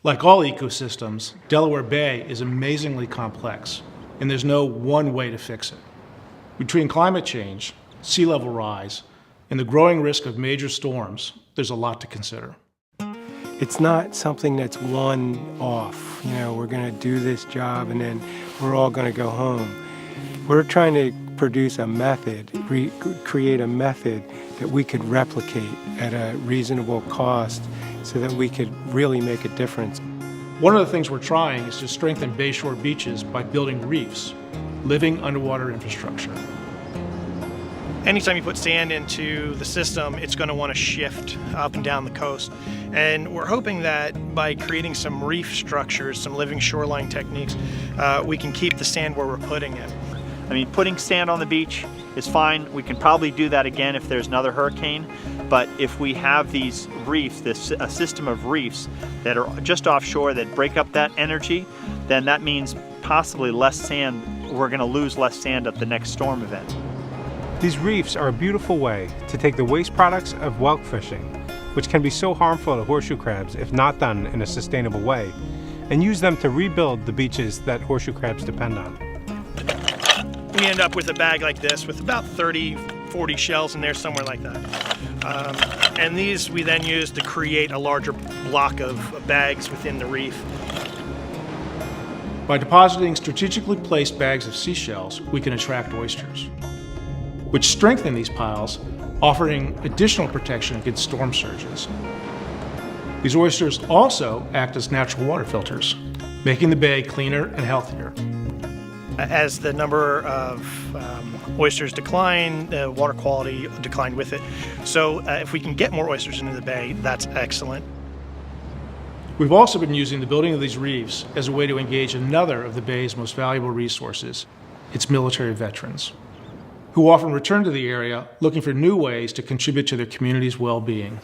Like all ecosystems, Delaware Bay is amazingly complex, and there's no one way to fix it. Between climate change, sea level rise, and the growing risk of major storms, there's a lot to consider. It's not something that's one off. We're going to do this job and then we're all going to go home. We're trying to produce a method, create a method that we could replicate at a reasonable cost so that we could really make a difference. One of the things we're trying is to strengthen bayshore beaches by building reefs, living underwater infrastructure. Anytime you put sand into the system, it's going to want to shift up and down the coast. And we're hoping that by creating some reef structures, some living shoreline techniques, we can keep the sand where we're putting it. I mean, putting sand on the beach is fine. We can probably do that again if there's another hurricane. But if we have these reefs, a system of reefs that are just offshore that break up that energy, then that means possibly less sand. We're going to lose less sand at the next storm event. These reefs are a beautiful way to take the waste products of whelk fishing, which can be so harmful to horseshoe crabs if not done in a sustainable way, and use them to rebuild the beaches that horseshoe crabs depend on. We end up with a bag like this with about 30, 40 shells in there, somewhere like that. And these we then use to create a larger block of bags within the reef. By depositing strategically placed bags of seashells, we can attract oysters, which strengthen these piles, offering additional protection against storm surges. These oysters also act as natural water filters, making the bay cleaner and healthier. As the number of oysters decline, the water quality declined with it. So if we can get more oysters into the bay, that's excellent. We've also been using the building of these reefs as a way to engage another of the bay's most valuable resources, its military veterans, who often return to the area looking for new ways to contribute to their community's well-being.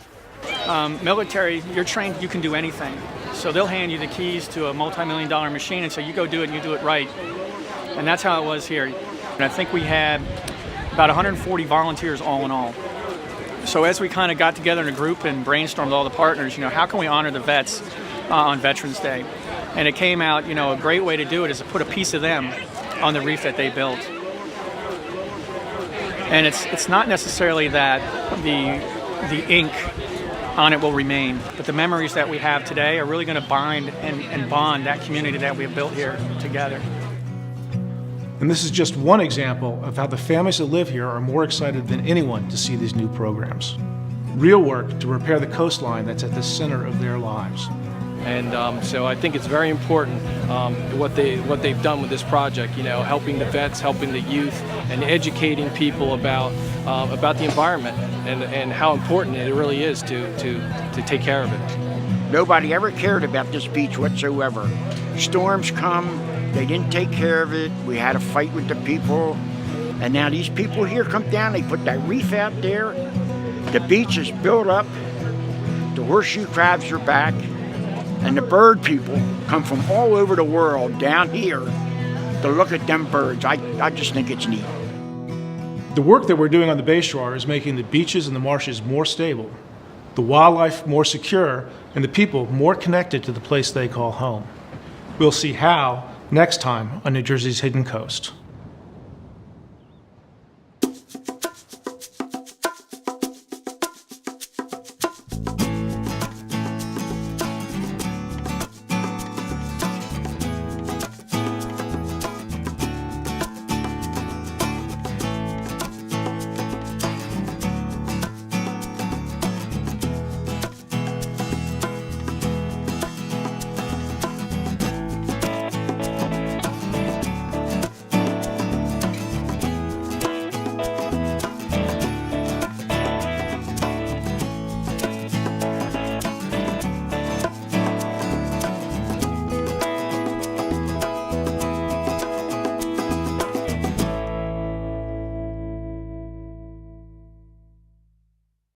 Military, you're trained, you can do anything. So they'll hand you the keys to a multi-million-dollar machine and say, you go do it and you do it right. And that's how it was here. And I think we had about 140 volunteers all in all. So as we kind of got together in a group and brainstormed all the partners, how can we honor the vets on Veterans Day? And it came out, a great way to do it is to put a piece of them on the reef that they built. And it's not necessarily that the ink on it will remain, but the memories that we have today are really going to bind and bond that community that we have built here together. And this is just one example of how the families that live here are more excited than anyone to see these new programs. Real work to repair the coastline that's at the center of their lives. And so I think it's very important what they've done with this project, helping the vets, helping the youth, and educating people about the environment and how important it really is to take care of it. Nobody ever cared about this beach whatsoever. Storms come, they didn't take care of it, we had a fight with the people, and now these people here come down, they put that reef out there, the beach is built up, the horseshoe crabs are back, and the bird people come from all over the world down here to look at them birds. I just think it's neat. The work that we're doing on the Bayshore is making the beaches and the marshes more stable, the wildlife more secure, and the people more connected to the place they call home. We'll see how next time on New Jersey's Hidden Coast.